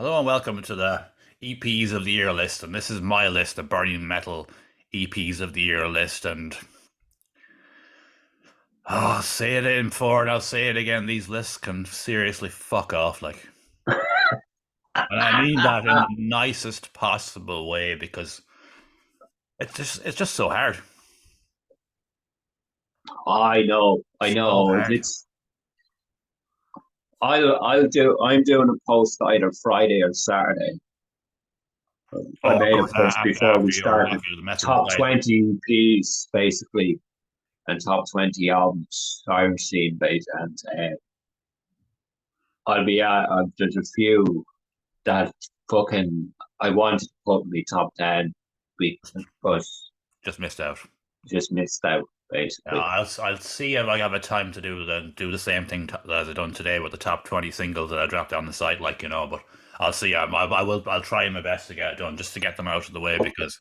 Hello and welcome to the EPs of the year list, and this is my list, the Burning Metal EPs of the year list. And I'll say it in before, and I'll say it again. These lists can seriously fuck off, like, and I mean that in the nicest possible way because it's just so hard. I So know. hard. I'm doing a post either Friday or Saturday. I Oh, of made a course, post before we after your started. after the metal Top died. 20 EPs, basically, and top 20 albums, Irish scene based. And there's a few that fucking I wanted to put in the top 10, but Just missed out. just missed out, Yeah, basically. I'll see if I have a time to do the same thing as I done today with the top 20 singles that I dropped down the site, like But I'll see. I'll try my best to get it done, just to get them out of the way because,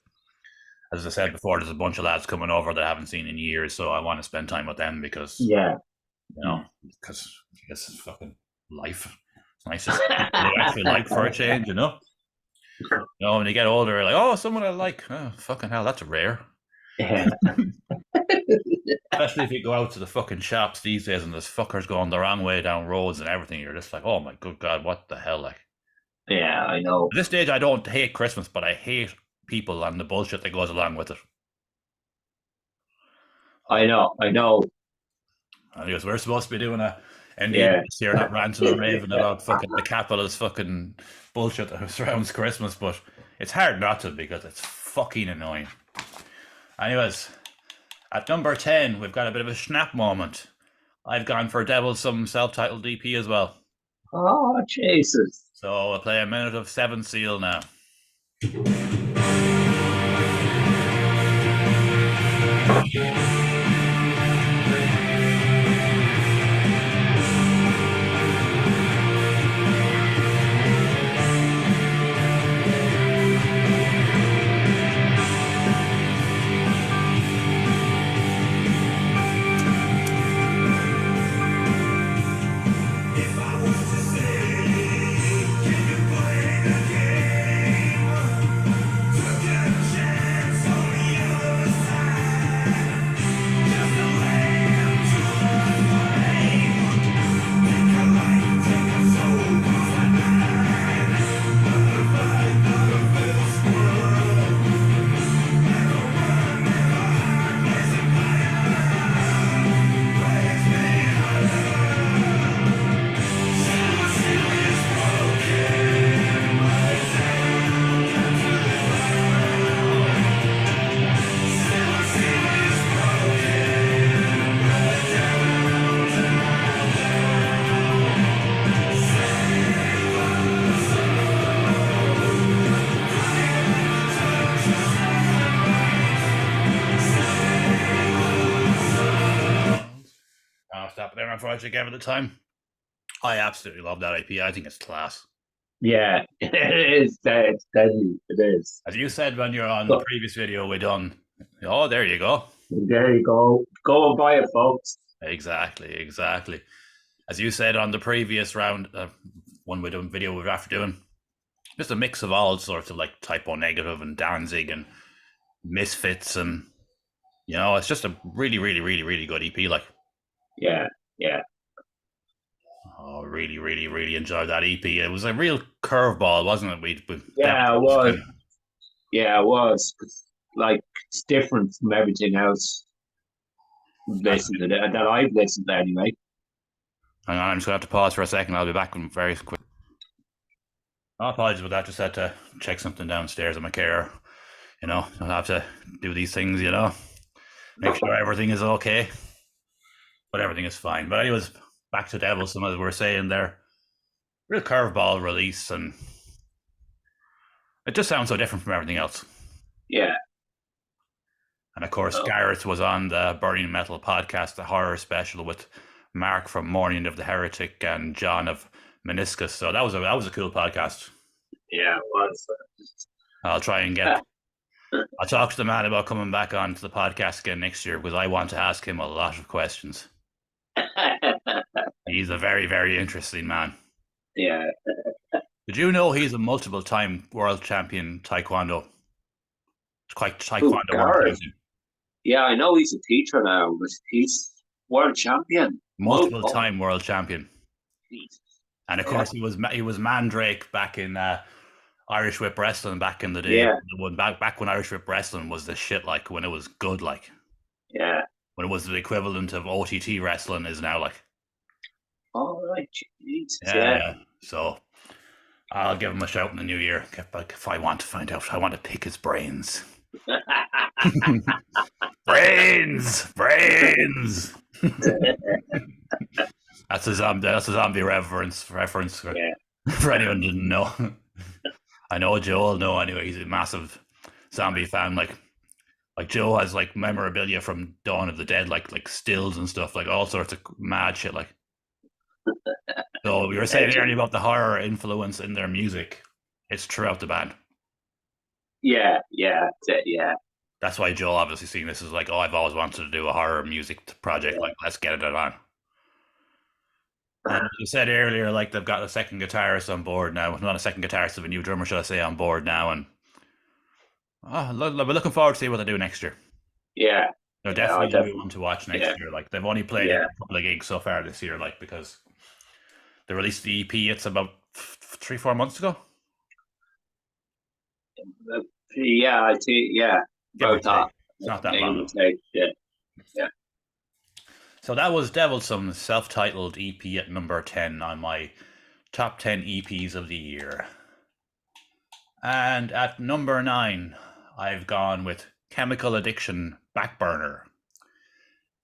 as I said before, there's a bunch of lads coming over that I haven't seen in years, so I want to spend time with them because Yeah. you know because this is fucking life. It's nice to see people you actually like for a change, when you get older, you're like, oh, someone I like. Oh, fucking hell, that's rare. Especially if you go out to the fucking shops these days and there's fuckers going the wrong way down roads and everything. You're just like, oh my good God, what the hell? Like, Yeah, I know. at this stage, I don't hate Christmas, but I hate people and the bullshit that goes along with it. I know. Anyways, we're supposed to be doing a ND Yeah. this year, not ranting and raving about fucking the capitalist fucking bullshit that surrounds Christmas, but it's hard not to because it's fucking annoying. Anyways, at number 10, we've got a bit of a snap moment. I've gone for Devil some self-titled DP as well. Oh, Jesus. So we'll play a minute of Seven Seal now. I'll stop there before I give it the time. I absolutely love that IP. I think it's class. Yeah, it is. It's deadly. It is. As you said when you're on the But previous video we done. Oh, there you go. there you go. Go and buy it, folks. Exactly, exactly. As you said on the previous round, one we done video we were after doing, just a mix of all sorts of like Typo Negative and Danzig and Misfits, and it's just a really, really, really, really good EP. Like, Yeah, yeah, oh, really, really, really enjoyed that EP. It was a real curveball, wasn't it? We yeah. It was. Yeah, it was. Like it's different from everything else. Listened to it that I've listened to anyway. hang on, I'm just gonna have to pause for a second. I'll be back very quick. Oh, apologies about that. Just had to check something downstairs in my care. I'll have to do these things. Make sure everything is okay, but everything is fine. But anyways, back to Devil. Some as we were saying there, real curveball release, and it just sounds so different from everything else. Yeah. And of course, Oh, Gareth was on the Burning Metal podcast, the horror special with Mark from Morning of the Heretic and John of Meniscus. So that was a cool podcast. yeah, it was. I'll try and I'll talk to the man about coming back on to the podcast again next year because I want to ask him a lot of questions. He's a very, very interesting man. Yeah. Did you know he's a multiple-time world champion taekwondo? Oh, Taekwondo world Gareth. champion. Yeah, I know he's a teacher now, but he's world champion. Oh, Multiple-time world champion. Jesus. And of Yeah. course, he was Mandrake back in Irish Whip Wrestling back in the day. Yeah. Back when Irish Whip Wrestling was the shit, like when it was good, like Yeah. when it was the equivalent of OTT wrestling is now, like. All right. Jesus. Yeah, Yeah. yeah. So I'll give him a shout in the new year if I want to find out. I want to pick his brains. Brains. That's a zombie reference for, Yeah. for anyone who didn't know. I know Joe will know anyway. He's a massive zombie fan. Like Joe has like memorabilia from Dawn of the Dead, like stills and stuff, like all sorts of mad shit. Like, so we were saying earlier about the horror influence in their music. It's throughout the band. Yeah. Yeah. Yeah. That's why Joel obviously seeing this is like, oh, I've always wanted to do a horror music project. Yeah. Like, let's get it on. And you said earlier, like they've got a second guitarist on board now. Not a second guitarist, of a new drummer, should I say, on board now. And we're looking forward to see what they do next year. Yeah. They're definitely going to be one to watch next year. Like they've only played a couple of gigs so far this year, like because they released the EP. It's about 3-4 months ago. Yeah, I think About that. It's not that long. Yeah. So that was Devilsome, self-titled EP at number 10 on my top 10 EPs of the year. And at number 9, I've gone with Chemical Addiction Backburner,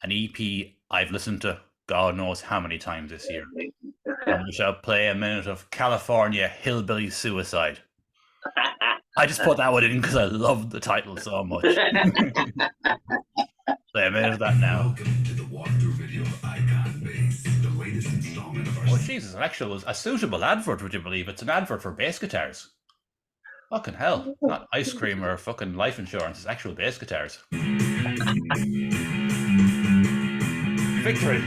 an EP I've listened to God knows how many times this year. And we shall play a minute of California Hillbilly Suicide. I just put that one in because I love the title so much. Play a minute of that now. Welcome to the walkthrough video of Icon Bass, the latest installment of our... Oh, Jesus, an actual, a suitable advert, would you believe? It's an advert for bass guitars. Fucking hell. Not ice cream or fucking life insurance. It's actual bass guitars. Victory.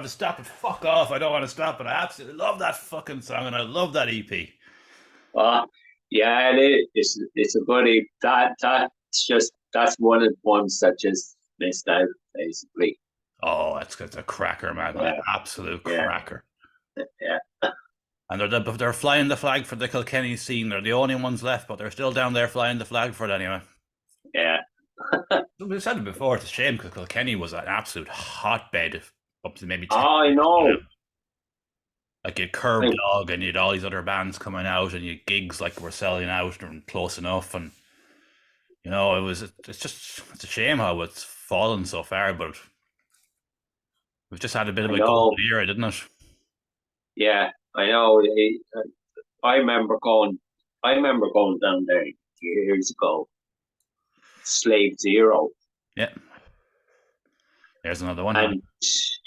Stop it. Fuck off. I don't want to stop it. I absolutely love that fucking song and I love that EP. Yeah, it is. It's a good EP. That's one of the ones that just missed out, basically. Oh, it's a cracker, man. Yeah. An absolute cracker. Yeah. And they're flying the flag for the Kilkenny scene. They're the only ones left, but they're still down there flying the flag for it anyway. Yeah. We've said it before, it's a shame because Kilkenny was an absolute hotbed up to maybe 10 I know. years ago. Like you had Curb Dog and you had all these other bands coming out and you had gigs like were selling out and close enough, and you know it's a shame how it's fallen so far, but we've just had a bit of a golden era, didn't it? Yeah, I know. I remember going down there years ago. Slave Zero. Yeah. There's another one. And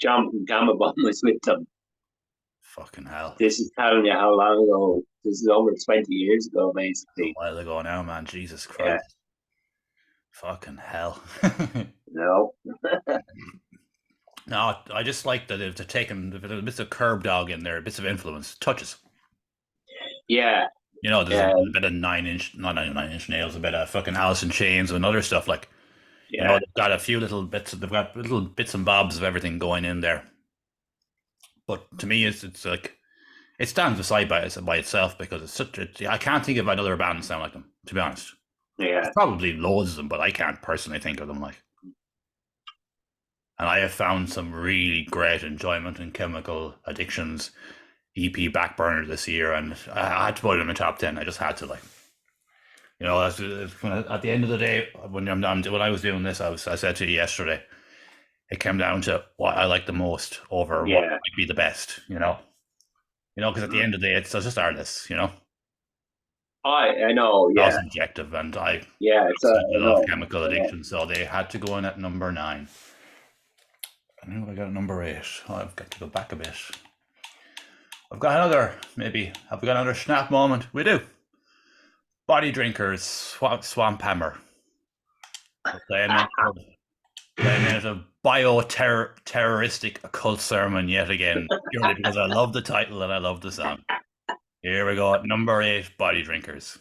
John from Gamabon was with them. Fucking hell. This is telling you how long ago. This is over 20 years ago, basically. A while ago now, man. Jesus Christ. Yeah. Fucking hell. No. No, I just like that they've taken bits of Curb Dog in there, bits of influence, touches. Yeah, You know, there's Yeah, a bit of 9 inch, not 9 inch nails, a bit of fucking Alice in Chains and other stuff. Like, you know, yeah, they've got a few little bits. They've got little bits and bobs of everything going in there. But to me, it's like it stands aside by itself because it's such. I can't think of another band sound like them. To be honest, yeah. there's probably loads of them, but I can't personally think of them. Like, and I have found some really great enjoyment in Chemical Addictions EP Backburner this year, and I had to put it in the top 10. I just had to, like, you know, at the end of the day, when I was doing this, I said to you yesterday, it came down to what I like the most over what Yeah. might be the best. Because at the end of the day, it's just artists. I know. All Yeah, subjective, and I yeah. It's absolutely I love know. Chemical Addiction, so they had to go in at number 9. I know I got number 8. Oh, I've got to go back a bit. I've got another, maybe, have we got another snap moment? We do. Bodydrinkers, Swamp Hammer. Playing a bio-terroristic occult sermon yet again, purely because I love the title and I love the song. Here we go at number 8, Bodydrinkers.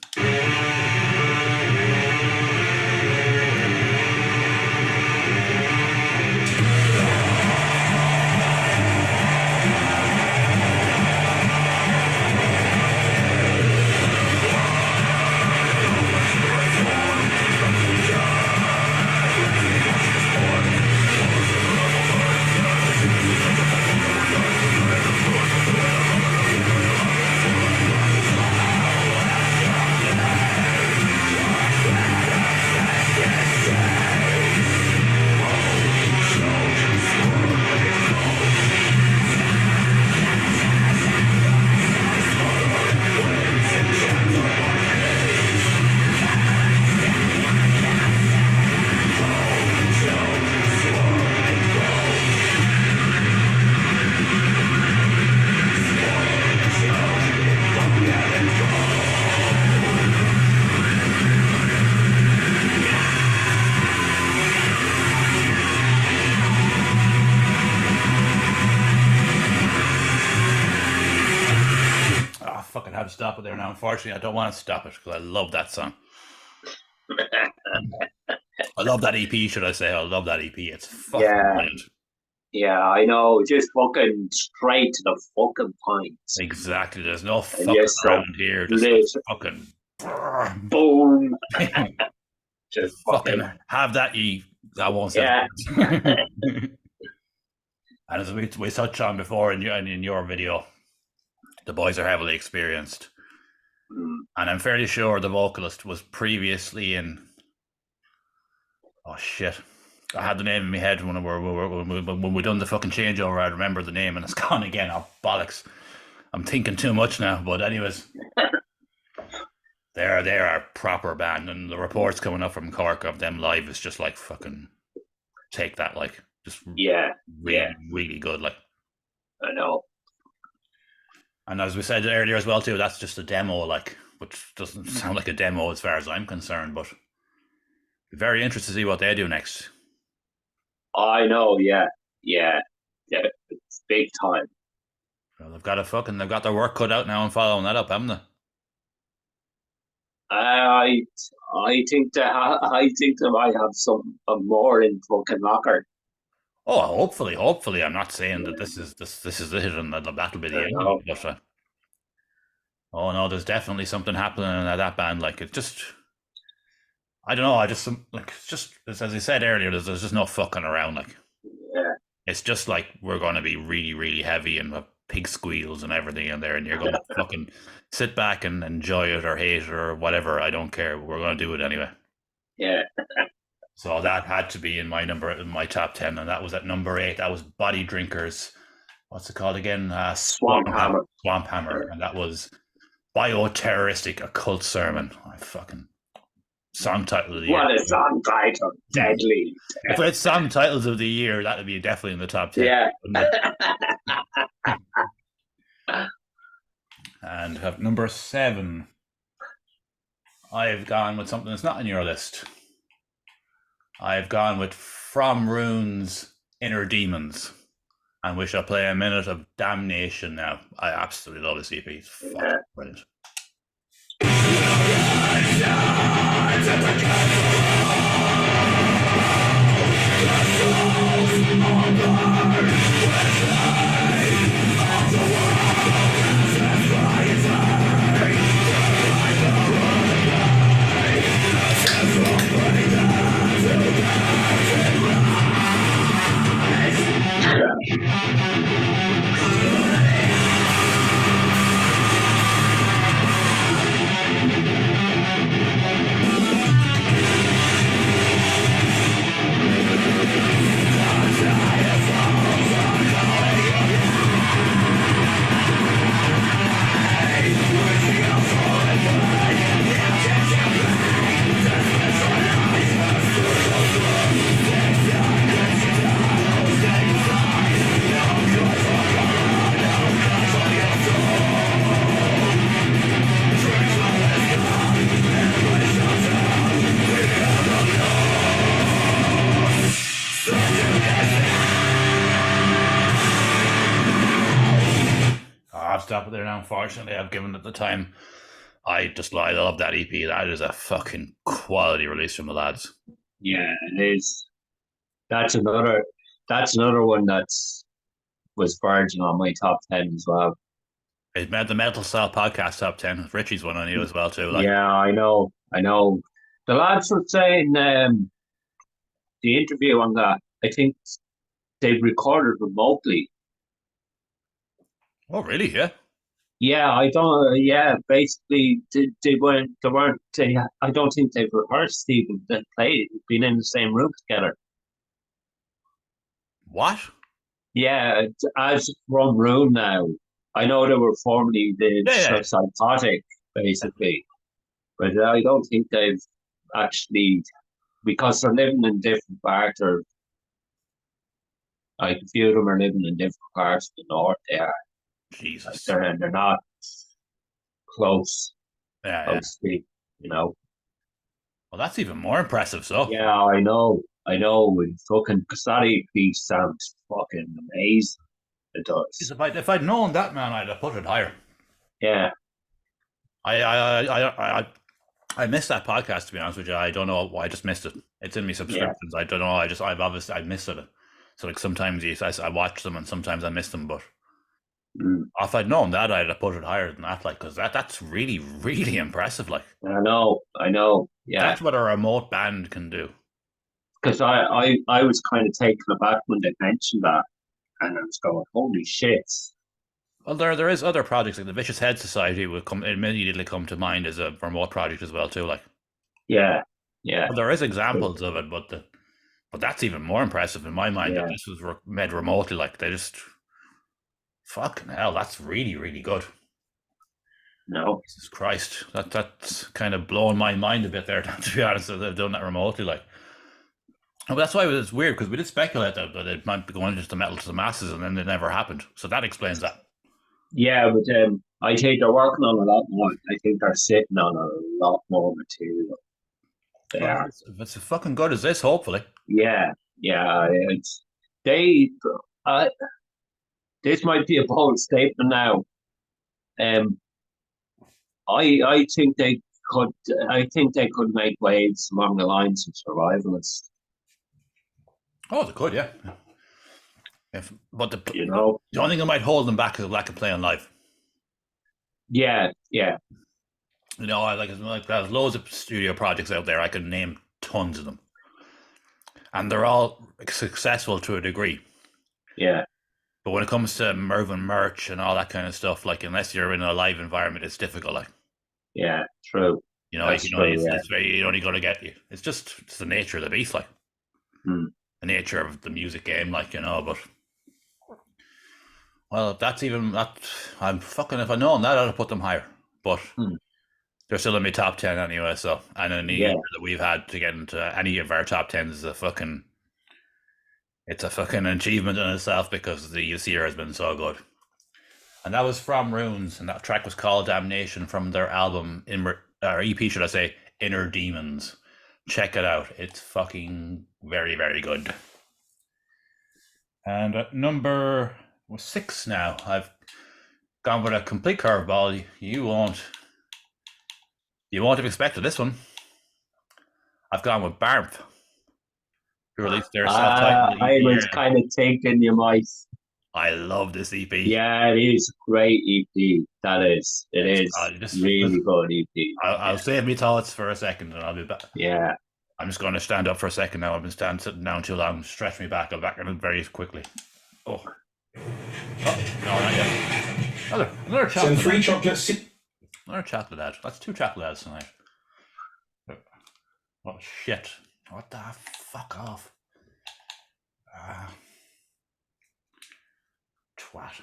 Fucking have to stop it there now. Unfortunately, I don't want to stop it because I love that song. I love that EP, should I say? I love that EP. It's fucking Yeah, brilliant. yeah. I know. Just fucking straight to the fucking point. Exactly. There's no And fucking just around here. Just lit. fucking. Boom. Just fucking fucking. have that. I won't say Yeah. that. And as we touched on before in your video, the boys are heavily experienced. And I'm fairly sure the vocalist was previously in. Oh shit! I had the name in my head when we done the fucking changeover. I remember the name and it's gone again. Oh bollocks! I'm thinking too much now. But anyways, they're a proper band, and the reports coming up from Cork of them live is just like fucking take that, like just Yeah. really really good, like. I know. And as we said earlier as well too, that's just a demo, like, which doesn't sound like a demo as far as I'm concerned, but very interested to see what they do next. I know. Yeah. Yeah. Yeah. It's big time. Well, they've got their work cut out now and following that up, haven't they? I think they might have some more in fucking locker. Oh, hopefully. I'm not saying that this is it and that'll be the I end of know. it, but oh no, there's definitely something happening in that band. Like it just, I don't know. I just like it's just as I said earlier. There's just no fucking around. Like Yeah. it's just like we're going to be really really heavy and have pig squeals and everything in there, and you're going to fucking sit back and enjoy it or hate it or whatever. I don't care. We're going to do it anyway. Yeah. So that had to be in my top 10, and that was at number 8. That was Bodydrinkers. What's it called again? Swamp Hammer. Swamp Hammer, and that was Bioterroristic Occult Sermon. I fucking song title of the year. What a song title. Deadly. If it's song titles of the year, that would be definitely in the top 10. Yeah. And have number 7. I've gone with something that's not on your list. I've gone with From Rune's Inner Demons, and we shall play a minute of Damnation now. I absolutely love this EP. It's fucking brilliant. I'll stop it there now. Unfortunately, I've given it the time. I love that EP. That is a fucking quality release from the lads. Yeah, it is. That's another one was virgin on my top 10 as well. It made the Metal Style Podcast top 10. Richie's one on you as well too. Like, Yeah, I know. The lads were saying the interview on that. I think they recorded remotely. oh really? Yeah. Yeah, I don't. Yeah, basically, they weren't. They weren't. I don't think they've rehearsed even. They played, been in the same room together. What? Yeah, as from room now. I know they were formerly Yeah. psychotic, basically, but I don't think they've actually, because they're living in different parts, or like a few of them are living in different parts of the north. They are. Like Jesus. they're not close, Yeah. so to speak. You know. Well, that's even more impressive. So. Yeah, I know. And fucking Casati piece sounds fucking amazing. It does. If I'd known that, man, I'd have put it higher. Yeah. I missed that podcast, to be honest with you. I don't know why. I just missed it. It's in my subscriptions. Yeah. I don't know. I missed it. So like sometimes I watch them and sometimes I miss them. But if I'd known that, I'd have put it higher than that. Like, because that's really, really impressive. Like, I know. Yeah. That's what a remote band can do. Because I was kind of taken aback when they mentioned that, and I was going, holy shit. Well, there is other projects like the Vicious Head Society will immediately come to mind as a remote project as well too. Like, yeah. Well, there is examples of it, but that's even more impressive in my mind that this was made remotely. Like, they just fucking hell, that's really, really good. No, Jesus Christ, that's kind of blowing my mind a bit there. To be honest, that they've done that remotely, like. Well, that's why it's weird, because we did speculate that it might be going into the metal to the masses, and then it never happened. So that explains that. Yeah, but I think they're working on a lot more. I think they're sitting on a lot more material. Well, if it's as fucking good as this, hopefully. Yeah. It's this might be a bold statement now. I think they could. I think they could make waves along the lines of Survivalists. Oh, they could, yeah. But the only thing that might hold them back is the lack of playing live. Yeah. You know, like there's loads of studio projects out there. I can name tons of them, and they're all successful to a degree. Yeah. But when it comes to moving merch and all that kind of stuff, like unless you're in a live environment, it's difficult. Like. Yeah. True. You know, it's only going to get you. It's the nature of the beast, like. The nature of the music game, like, you know, but well, that's even that. I'm fucking, if I known that, I'd have put them higher, but they're still in my top 10 anyway. So, and in the year that we've had to get into any of our top 10s is it's a fucking achievement in itself, because the year has been so good. And that was from Runes, and that track was called Damnation from their album or EP, should I say, Inner Demons. Check it out. It's fucking very, very good. And at number 6 now, I've gone with a complete curveball. You won't You won't have expected this one. I've gone with Barmp, who released their self-titled I EP. was kind of thinking you might. I love this EP. Yeah, it is a great EP. That is. It is really good EP. I'll save me thoughts for a second and I'll be back. Yeah. I'm just going to stand up for a second now. I've been sitting down too long. Stretch me back. I'll back in very quickly. Oh, no, not yet. Another chocolate. Send 3 chocolates. Another chocolate ad. That's 2 chocolate ads tonight. Oh shit! What the fuck off? Twat.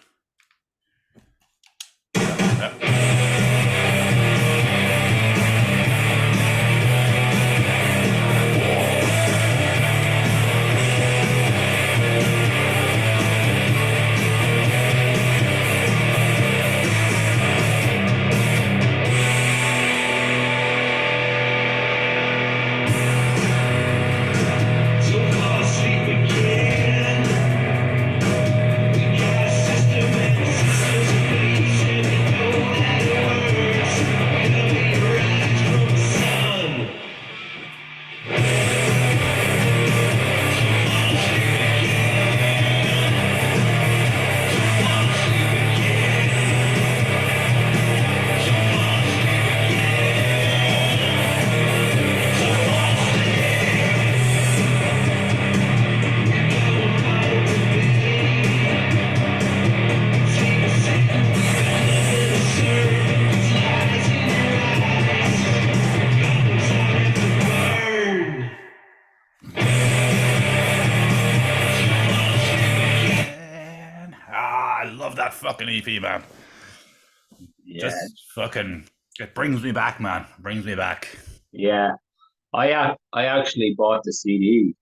Fucking EP, man. Yeah. Just fucking, it brings me back, man. Brings me back. Yeah. I actually bought the CD.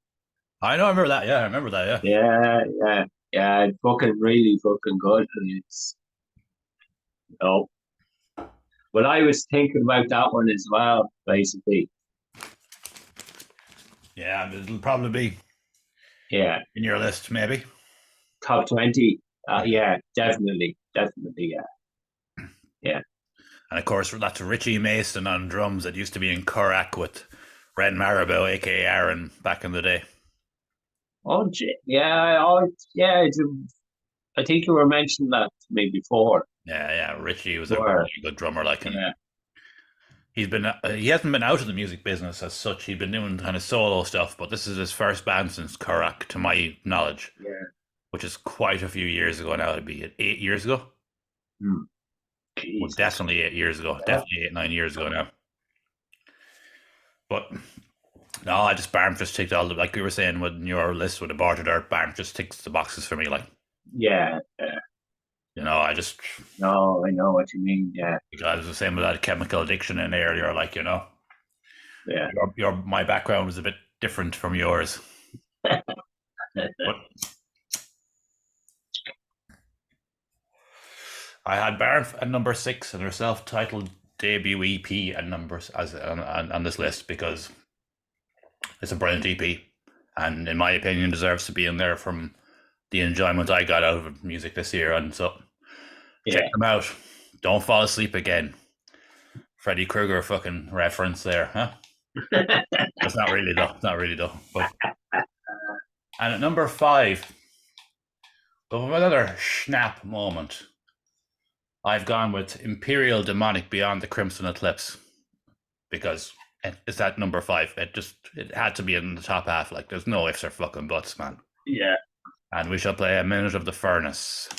I know, I remember that. Yeah, I remember that. Yeah. It's fucking really fucking good. And it's, but I was thinking about that one as well, basically. Yeah, it'll probably be. Yeah. In your list, maybe. Top 20. Yeah, definitely, yeah. And of course, that's Richie Mason on drums that used to be in Korak with Red Marabou, aka Aaron, back in the day. I think you were mentioning that to me before. Yeah. Richie was a really good drummer, like him. Yeah. He hasn't been out of the music business as such. He'd been doing kind of solo stuff, but this is his first band since Korak, to my knowledge. Yeah. Which is quite a few years ago now. It'd be 8 years ago. Well, definitely 8 years ago. Yeah. Definitely 9 years ago now. But no, Barmp just ticked all the, like we were saying with your list with the Border Dirt, Barmp just ticks the boxes for me. Like, yeah. You know, No, I know what you mean. Yeah. Because I was the same with that Chemical Addiction in earlier, like, you know. Yeah. My background was a bit different from yours. But I had Barmp at number 6 and her self-titled debut EP and numbers on this list because it's a brilliant EP and in my opinion deserves to be in there from the enjoyment I got out of music this year. And so check them out. Don't Fall Asleep Again. Freddy Krueger fucking reference there, huh? That's not really though. But and at number 5, of another snap moment, I've gone with Imperial Demonic Beyond the Crimson Eclipse because it's at number 5. It had to be in the top half. Like, there's no ifs or fucking buts, man. Yeah. And we shall play A Minute of the Furnace.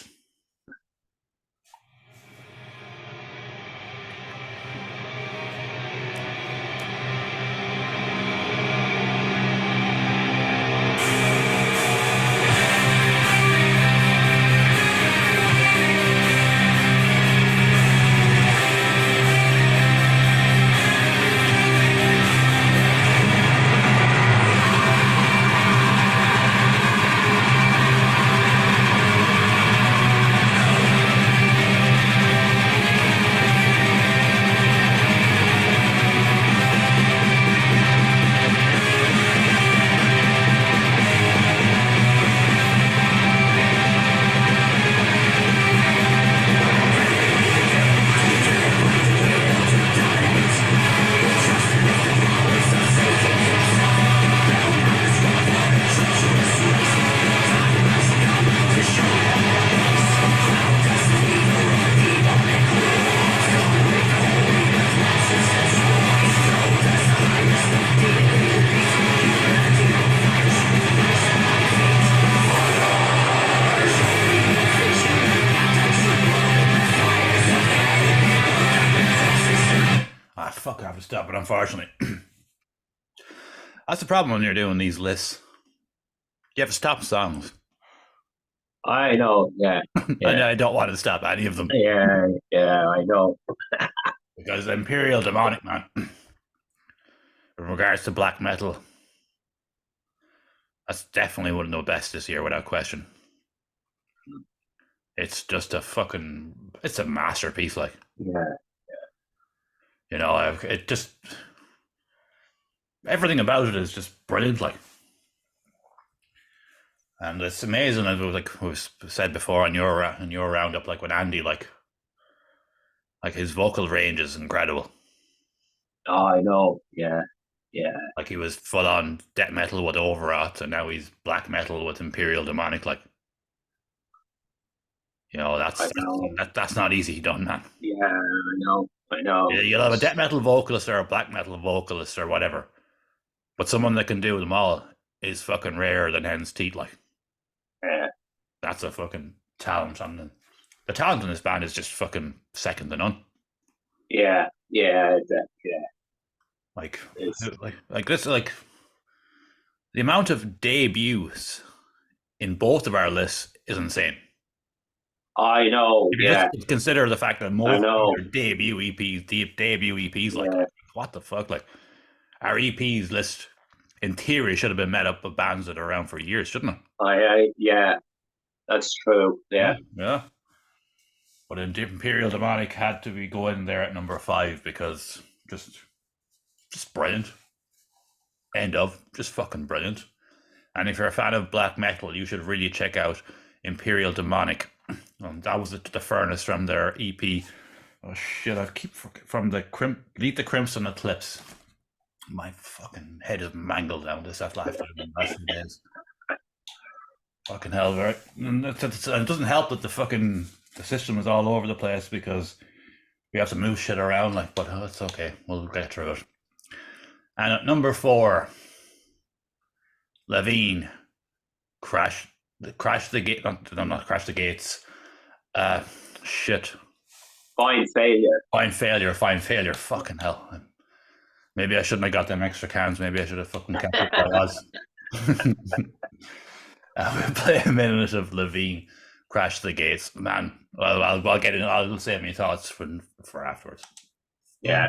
fuck, I have to stop it, unfortunately. That's the problem when you're doing these lists. You have to stop songs. I know. Yeah. And I don't want to stop any of them. Yeah. Yeah. I know. Because Imperial Demonic, man, in regards to black metal, that's definitely one of the best this year, without question. It's just it's a masterpiece, like. Yeah. You know, it just, everything about it is just brilliant, like. And it's amazing, like we said before on your roundup, like with Andy, like his vocal range is incredible. Oh, I know. Yeah. Yeah. Like he was full on death metal with Overwrought, and now he's black metal with Imperial Demonic. Like, you know, that's not easy done, man. Yeah. I know. I know. You'll have a death metal vocalist or a black metal vocalist or whatever, but someone that can do them all is fucking rarer than hen's teeth. Like, Yeah. that's a fucking talent. And the talent in this band is just fucking second to none. Yeah. Yeah. Yeah. Like It's, this, like the amount of debuts in both of our lists is insane. I know. If you Yeah. just consider the fact that most know. are debut EPs, like Yeah. what the fuck? Like our EPs list in theory should have been made up of bands that are around for years, shouldn't it? Yeah. That's true. Yeah. Yeah. But Imperial Demonic had to be going there at number 5 because just brilliant. End of. Just fucking brilliant. And if you're a fan of black metal, you should really check out Imperial Demonic. That was the furnace from their EP. Oh shit! I keep from the Lead the Crimson Eclipse. My fucking head is mangled down this after the last few days. Fucking hell, right? And it doesn't help that the system is all over the place because we have to move shit around. Like, but it's okay. We'll get through it. And at number 4, LaVine, Crash the Gate. Not Crash the Gates. Shit. Fine failure. Fine failure. Fucking hell. Maybe I shouldn't have got them extra cans. Maybe I should have fucking kept it where I was. We'll play a minute of LaVine, Crash the Gates. Man, well, I'll get in. I'll save my thoughts for afterwards. Yeah.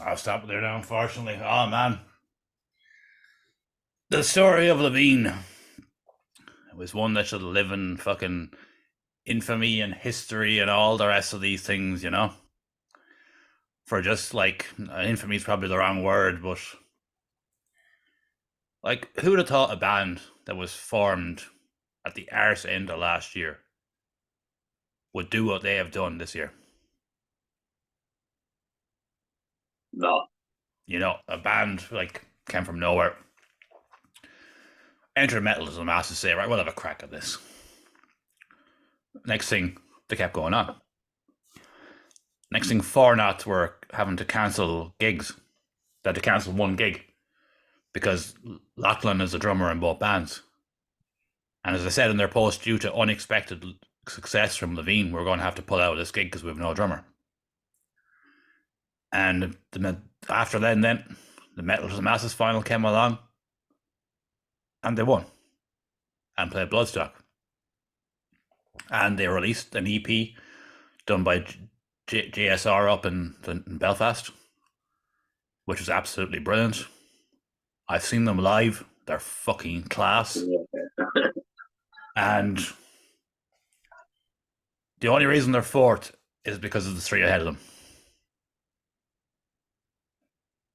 I'll stop there now, unfortunately. Oh, man. The story of LaVine was one that should live in fucking infamy and history and all the rest of these things, you know? For just, like, infamy is probably the wrong word, but like, who would have thought a band that was formed at the arse end of last year would do what they have done this year? No. You know, a band like came from nowhere. Enter metal is a mass to say, right, we'll have a crack at this. Next thing, they kept going on. Next thing, Fornot were having to cancel gigs. They had to cancel one gig because Lachlan is a drummer in both bands. And as I said in their post, due to unexpected success from LaVine, we're going to have to pull out of this gig because we have no drummer. And after then, the Metal to the Masses final came along, and they won and played Bloodstock. And they released an EP done by JSR up in Belfast, which was absolutely brilliant. I've seen them live. They're fucking class. And the only reason they're fourth is because of the three ahead of them.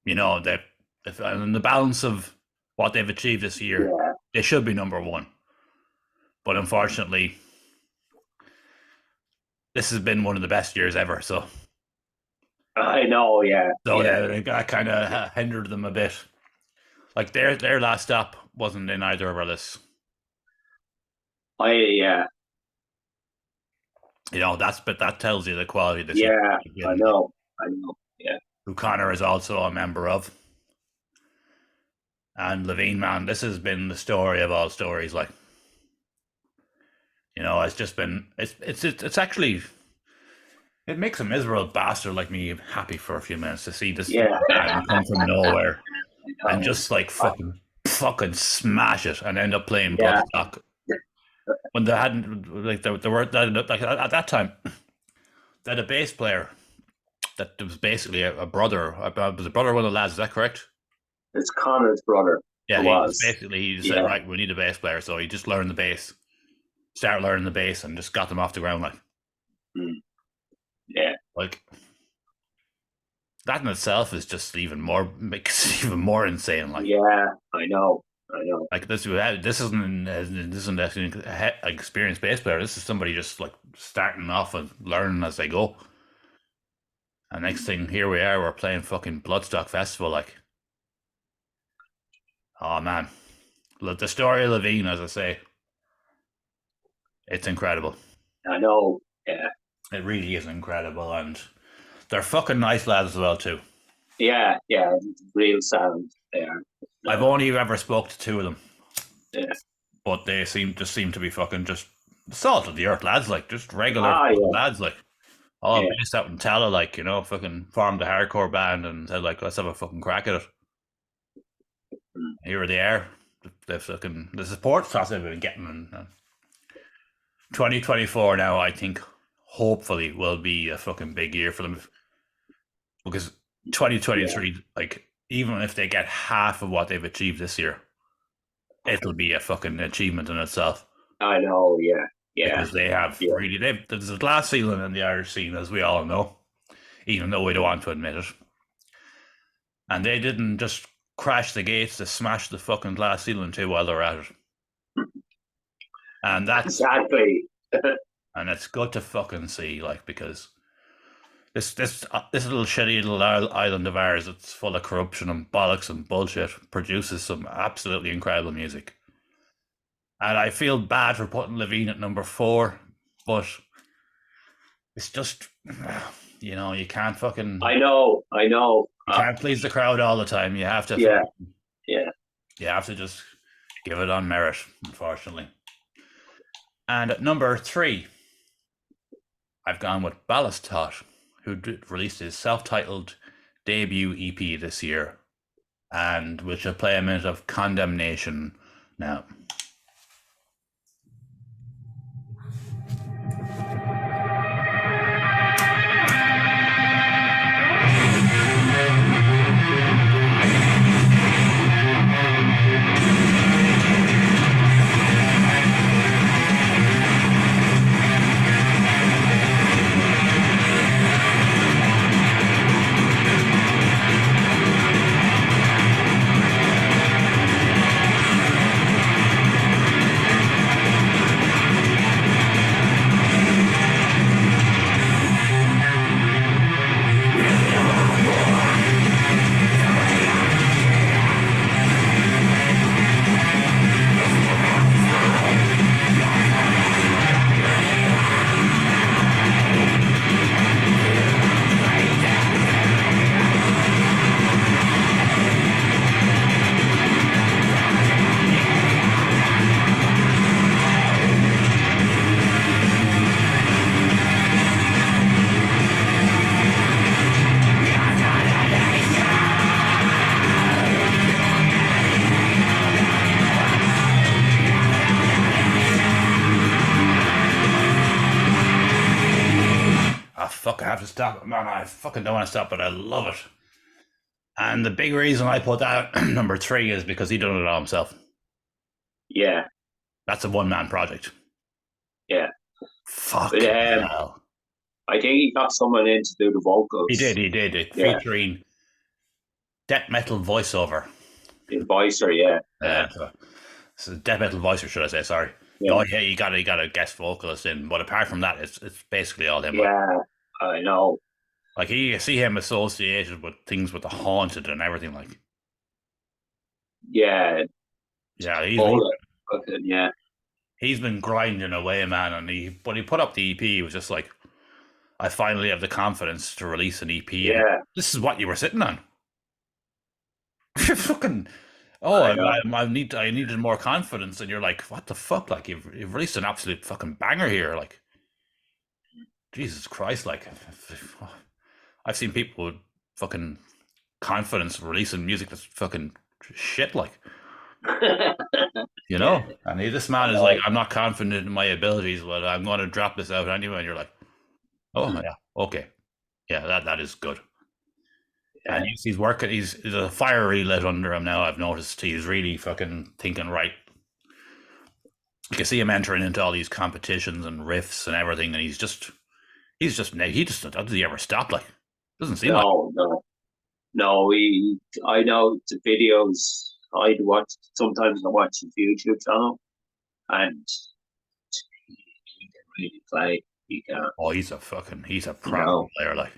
You know, in the balance of what they've achieved this year, they should be number one. But unfortunately, this has been one of the best years ever. So I know, yeah. So that kind of hindered them a bit. Like their last stop wasn't in either of our lists. You know, that tells you the quality of this. Yeah, I know. Yeah. Who Connor is also a member of. And LaVine, man, this has been the story of all stories. Like, you know, it's just been it's actually, it makes a miserable bastard like me happy for a few minutes to see this man come from nowhere and just like fucking smash it and end up playing Bloodstock. When they hadn't, like, there were, like, at that time, they had a bass player that was basically a brother. Was a brother one of the lads, is that correct? It's Connor's brother. Yeah, he said, right, we need a bass player. So he just learned the bass, started learning the bass, and just got them off the ground, like. Yeah. Like, that in itself is just makes it even more insane. Like, yeah, I know. Like this isn't an experienced bass player. This is somebody just like starting off and learning as they go. And next thing, here we are. We're playing fucking Bloodstock Festival. Like, oh man, the story of LaVine, as I say, it's incredible. I know. Yeah, it really is incredible, and they're fucking nice lads as well too. Yeah, real sound. They are. I've only ever spoke to two of them. Yeah. But they seem to be fucking just salt of the earth lads, like just regular lads, like all based out in Tala, like, you know, fucking formed a hardcore band and said like, let's have a fucking crack at it. Here they are. The support that they've been getting in 2024 now, I think hopefully will be a fucking big year for them, because 2023, like, even if they get half of what they've achieved this year, it'll be a fucking achievement in itself. I know, yeah. Because they have really, there's a glass ceiling in the Irish scene, as we all know, even though we don't want to admit it. And they didn't just crash the gates to smash the fucking glass ceiling too while they're at it. And that's exactly. And it's good to fucking see, like, because this little shitty little island of ours, it's full of corruption and bollocks and bullshit, produces some absolutely incredible music. And I feel bad for putting LaVine at number 4, but it's just, you know, you can't fucking. I know. You can't please the crowd all the time. You have to. Yeah. You have to just give it on merit, unfortunately. And at number 3, I've gone with Ballast Hot, who released his self-titled debut EP this year, and we shall play a minute of Condemnation now. have to stop it, man. I fucking don't want to stop it. I love it. And the big reason I put that at number 3 is because he done it all himself. Yeah. That's a one-man project. Yeah. Fuck But, hell. I think he got someone in to do the vocals. He did. Yeah. Featuring death metal voiceover. The voicer, yeah. So death metal voicer, should I say? Sorry. Yeah. Oh yeah, you got a guest vocalist in, but apart from that, it's basically all him. Yeah, I know. Like you see him associated with things with the haunted and everything. Like, Yeah. yeah, Yeah. he's been grinding away, man. And when he put up the EP, he was just like, I finally have the confidence to release an EP. Yeah. This is what you were sitting on. Fucking. Oh, I needed more confidence, and you're like, what the fuck? Like you've released an absolute fucking banger here. Like, Jesus Christ! Like, I've seen people with fucking confidence releasing music that's fucking shit. Like, you know. And this man is like, I'm not confident in my abilities, but I'm going to drop this out anyway. And you're like, oh yeah, okay, yeah, that is good. And he's working. He's a fire relit under him now. I've noticed he's really fucking thinking right. You can see him entering into all these competitions and riffs and everything, and he doesn't he ever stop? Like, doesn't seem like. No. I know the videos I'd watch. Sometimes I watch his YouTube channel, and he can really play. He can. Oh, he's a pro player. Like.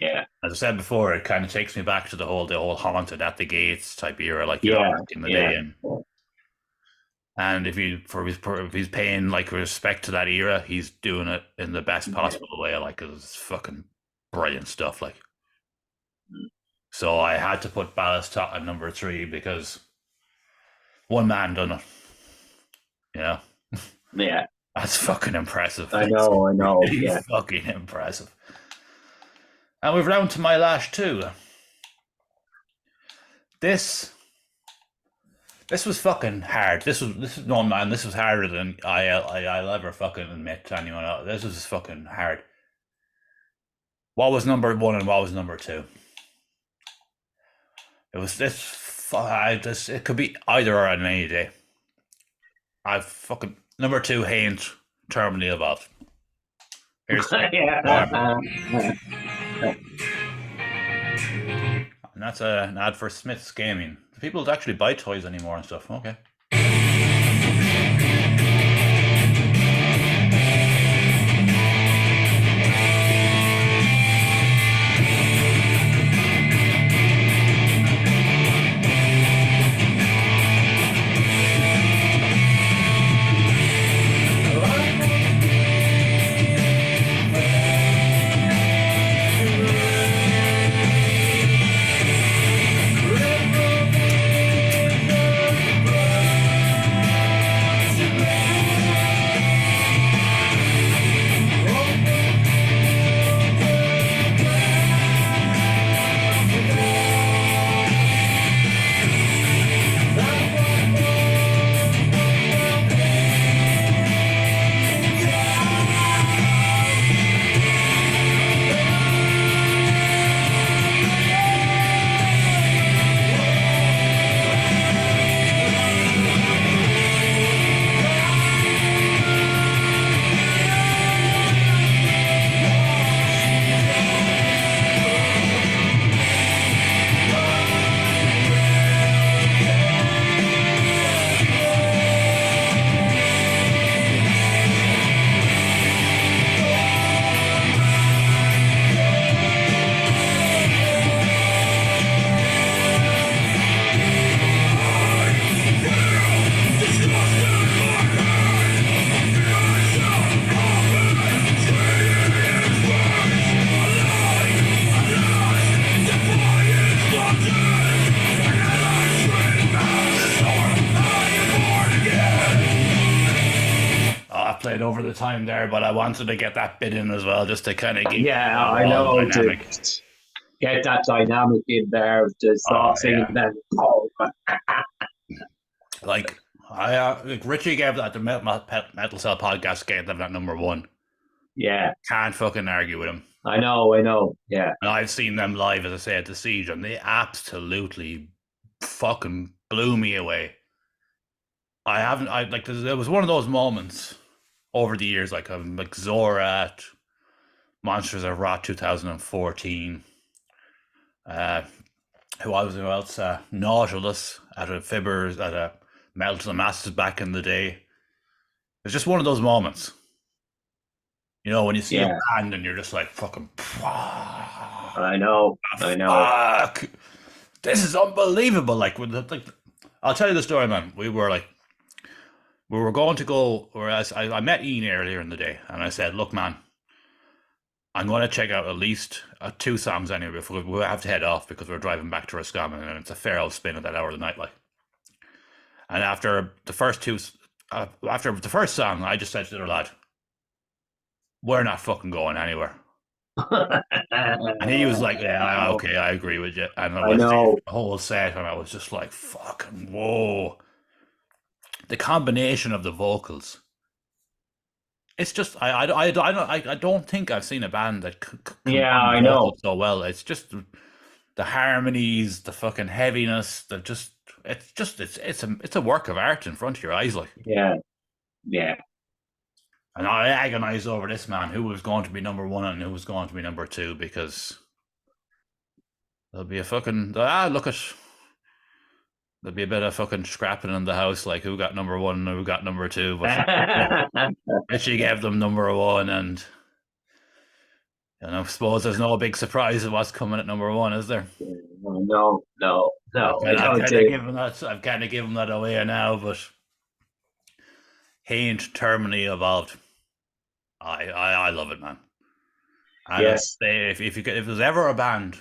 Yeah. As I said before, it kind of takes me back to the whole haunted at the gates type era, like back in the day. And if he's paying like respect to that era, he's doing it in the best possible way. Like, it's fucking brilliant stuff. Like, so I had to put Ballast Hot at number 3 because one man done it. Yeah. Yeah. That's fucking impressive. I know. Yeah. Fucking impressive. And we've round to my last 2. This was fucking hard. This was harder than I'll ever fucking admit to anyone else. This was fucking hard. What was number 1 and what was number 2? It was this. It could be either or on any day. I've fucking number 2, Handstera Terminally Above. Here's and that's an ad for Smith's Gaming. People actually buy toys anymore and stuff. Okay. Played over the time there, but I wanted to get that bit in as well, just to kind of give I know dynamic. To get that dynamic in there, to start singing then. Like Richie gave that the Metal Cell podcast, gave them that number 1. Yeah, can't fucking argue with him. I know. Yeah, And I've seen them live, as I say, at the Siege, and they absolutely fucking blew me away. I haven't, I like, there was one of those moments over the years, like Zora at Monsters of Rot 2014. Who else? Nautilus at a Fibbers, at a Melt of the Masters back in the day. It's just one of those moments. You know, when you see a yeah. band and you're just like, fucking, I know. fuck, this is unbelievable. I'll tell you the story, man. We were going to go, whereas I met Ian earlier in the day, and I said, look, man, I'm going to check out at least 2 songs anyway before we have to head off because we're driving back to Roscommon, and it's a fair old spin at that hour of the night, like. And after the first song, I just said to the lad, we're not fucking going anywhere. And he was like, yeah, okay, I agree with you. And I know. the whole set, and I was just like, fucking whoa. The combination of the vocals. It's just I don't think I've seen a band that Yeah, I know. so well. It's just the harmonies, the fucking heaviness, it's a work of art in front of your eyes, like. Yeah. And I agonized over this, man, who was going to be number one and who was going to be number two, because there'll be a fucking there'll be a bit of fucking scrapping in the house, like who got number one and who got number two. But she gave them number one, and I suppose there's no big surprise of what's coming at number one, is there? No. I've kind of given that away now, but Haint Terminally Evolved. I love it, man. And yes. If there's ever a band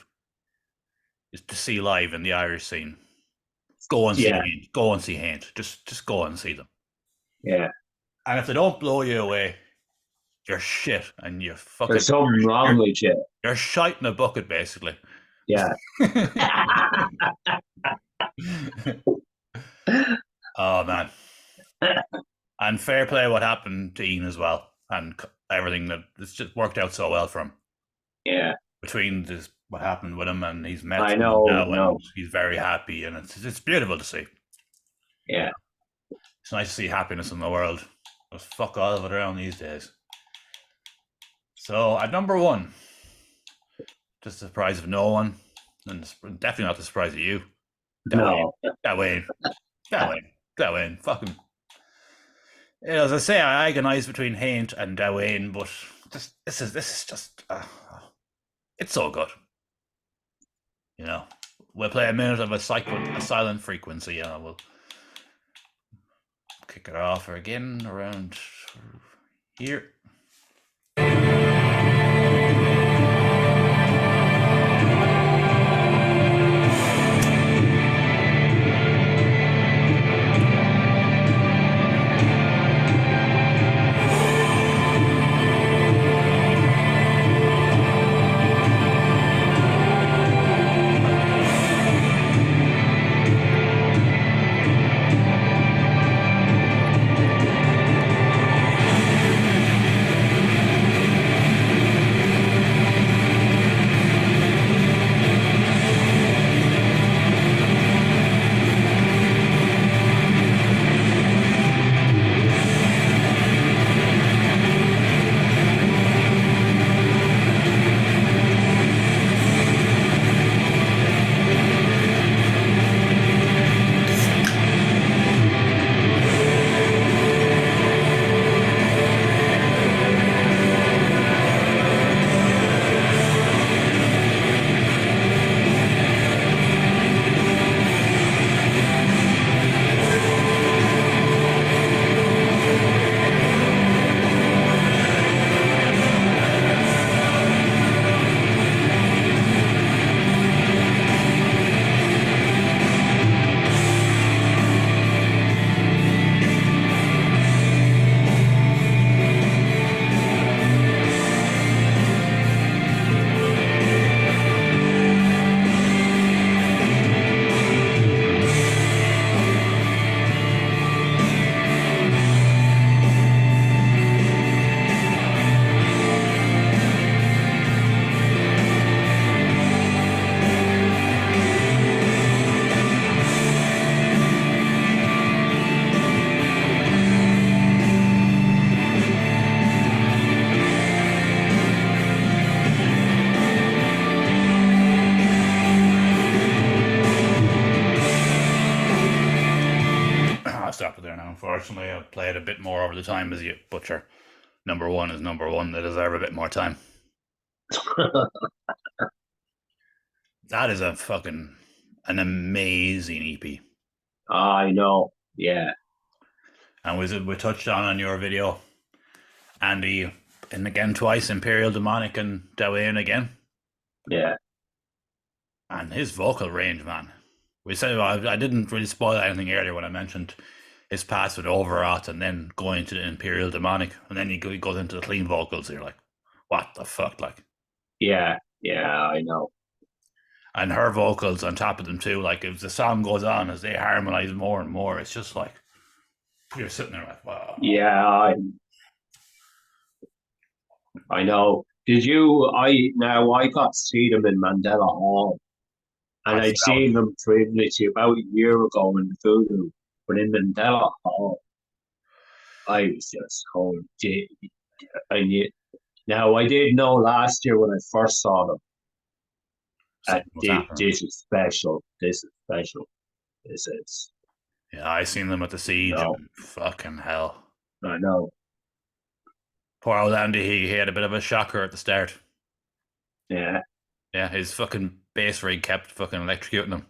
to see live in the Irish scene, go and see Haint. Go and see Haint. Just go and see them. Yeah. And if they don't blow you away, you're shit, and you fucking. There's something wrong with you. You're shite in a bucket, basically. Yeah. Oh man. And fair play what happened to Ian as well, and everything that it's just worked out so well for him. Yeah. Between what happened with him, and he's met. I know. And he's very happy, and it's beautiful to see. Yeah. It's nice to see happiness in the world. There's fuck all of it around these days. So at number one, just the surprise of no one, and definitely not the surprise of you. Gawain. Fucking. As I say, I agonize between Haint and Gawain, but this is just it's so good. You know, we'll play a minute of a silent frequency, and we'll kick it off again around here. stop it there now. Unfortunately, I've played a bit more over the time as you butcher. Number one is number one. They deserve a bit more time. That is an amazing EP. I know. Yeah. And we touched on your video, Andy, and again twice, Imperial Demonic and LaVine again. Yeah. And his vocal range, man. We said I didn't really spoil anything earlier when I mentioned his pass with Overwrought and then going to the Imperial Demonic, and then he goes into the clean vocals. You're like, what the fuck, like? Yeah. Yeah. I know. And her vocals on top of them too. Like as the song goes on, as they harmonize more and more, it's just like you're sitting there like, wow. Yeah. I know. Did you? I got to see them in Mandela Hall, and I'd seen them previously about a year ago in Voodoo, but in Mandela Hall, I was just going. Now I did know last year when I first saw them. This is special. This is special. This is. Yeah, I seen them at the Siege. No. Fucking hell. I know. Poor old Andy, he had a bit of a shocker at the start. Yeah. Yeah, his fucking bass rig kept fucking electrocuting him.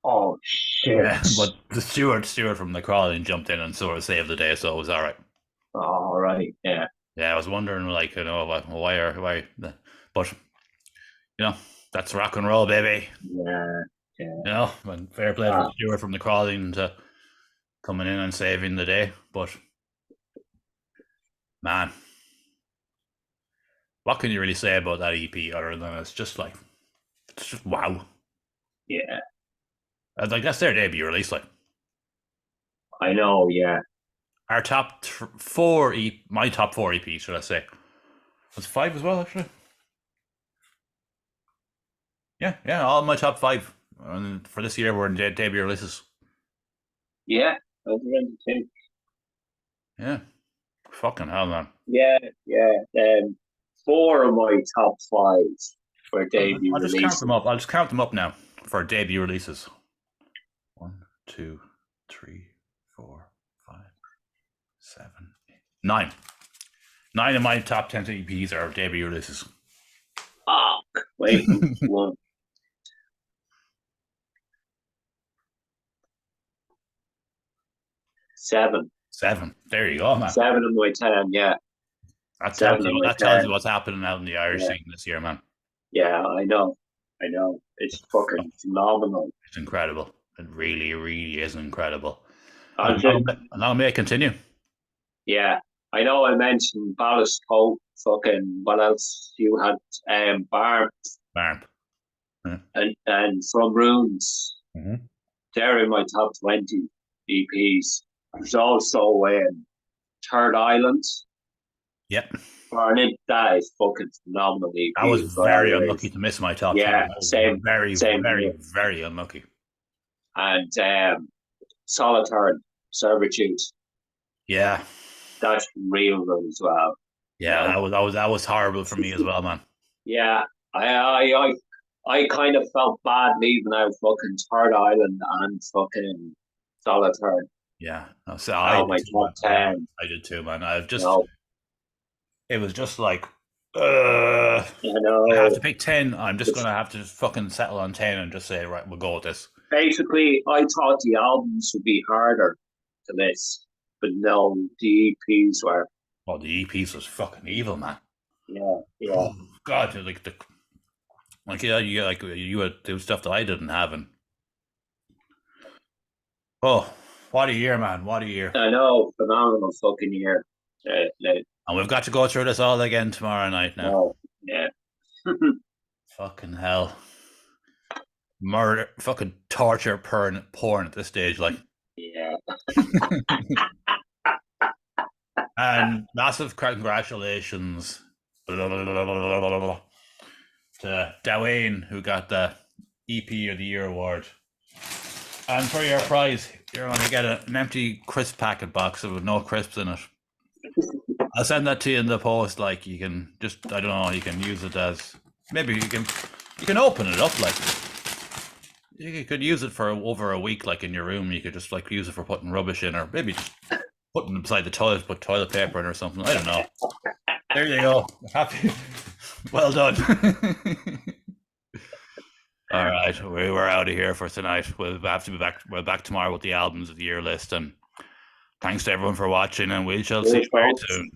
Oh, shit. Yeah, but the steward from the crawling jumped in and sort of saved the day, so it was all right. All right, yeah. Yeah, I was wondering, like, you know, why, but, you know, that's rock and roll, baby. Yeah, yeah. You know, and fair play for the steward from the crawling to coming in and saving the day, but man, what can you really say about that EP other than it's just wow. Yeah. Like, that's their debut release, like. I know, yeah. Our top four my top four EP, should I say. Was 5 as well, actually? Yeah, all my top 5. And for this year, we're in debut releases. Yeah, I was around the 10. Yeah. Fucking hell, man. Yeah. 4 of my top 5 for debut releases. I'll just count them up now for debut releases. 1, 2, 3, 4, 5, 7, 8, 9. 9 of my top 10 EPs are debut releases. Fuck. Wait, 1. 7. 7. There you go, man. 7 of my 10, yeah. That tells you what's happening out in the Irish scene this year, man. Yeah, I know. It's fucking phenomenal. It's incredible. It really, really is incredible. Now may I continue? Yeah. I know I mentioned Ballast Hot, fucking what else you had? Barb. Yeah. And From Runes. Mm-hmm. They're in my top 20 EPs. There's also Third Island. Yep. Barnett, that is fucking phenomenal EP. I was very unlucky to miss my top 10. Same. Very, same very, here. very unlucky. And Solitaire, Servitude. Yeah. That's real good as well. Yeah, that was horrible for me as well, man. Yeah, I kind of felt bad leaving out fucking Third Island and fucking Solitaire. Yeah, so my top 10. I did too, man. It was just like, I have to pick 10. I'm just gonna have to fucking settle on 10 and just say, right, we'll go with this. Basically, I thought the albums would be harder to list, but no, the EPs were. Oh, the EPs was fucking evil, man. Yeah. Oh, God, you had do stuff that I didn't have, and oh, what a year, man! What a year! I know, phenomenal fucking year. And we've got to go through this all again tomorrow night now. Oh, yeah. Fucking hell. Murder, fucking torture porn at this stage, like. Yeah. And massive congratulations to LaVine, who got the EP of the Year award. And for your prize, you're going to get an empty crisp packet box with no crisps in it. I'll send that to you in the post. Like, you can just, I don't know, you can use it as, maybe you can open it up, like, You could use it for over a week, like in your room. You could just like use it for putting rubbish in, or maybe just putting them beside the toilet, put toilet paper in or something. I don't know. There you go. Happy. Well done. All right, we're out of here for tonight. We'll have to be back. We're back tomorrow with the albums of the year list, and thanks to everyone for watching, and we shall see you very soon.